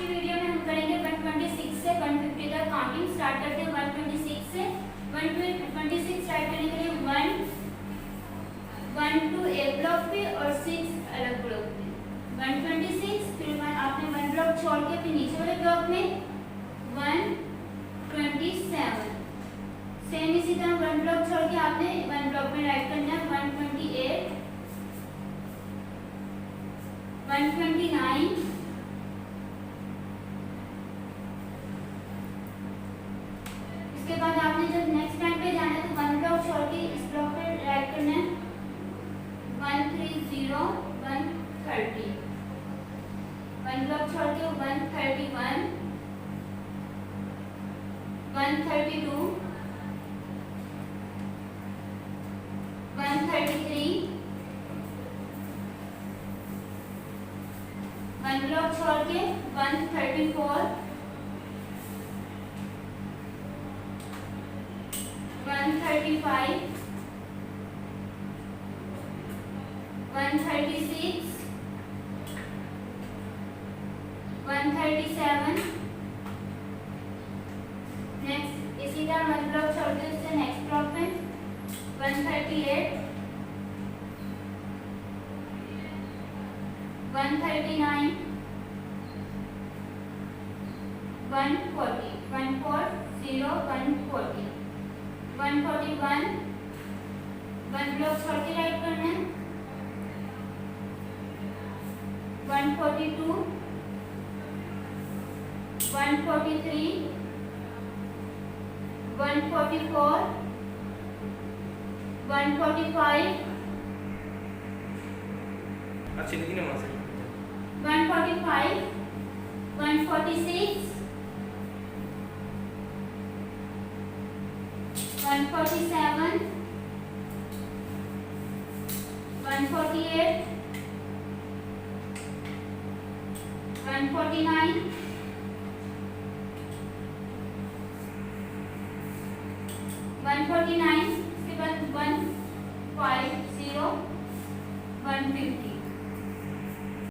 की वीडियो में हम करेंगे 126 से 150 तक काउंटिंग। स्टार्ट करते हैं 126 से। 126 स्टार्ट करने के लिए 1 टू एक ब्लॉक पे और 6 अलग ब्लॉक पे। 126, फिर आपने 1 ब्लॉक छोड़ के फिर नीचे वाले ब्लॉक में 127। सेम इसी तरह 1 ब्लॉक छोड़ के आपने 1 ब्लॉक में राइट करना है 128, 129, इसके बाद आपने जब नेक्स्ट टाइम पे जाना है तो 1 ब्लॉक छोड़ के इस ब्लॉक पे राइट करना है 130, 130। 1 ब्लॉक छोड़ के 131, 132, 133, 1 ब्लॉक छोड़ के 134, 135, 136, 137। नेक्स्ट इसी तरह 1 ब्लॉक छोड़ के उससे नेक्स्ट ब्लॉक में 138, 139, 140, 140, 140, 141। 1 ब्लॉक छोड़ के राइट करना है 142, 143, 144, 145, 145, 146, 147, 148, 149, 149, इसके बाद 150, 150।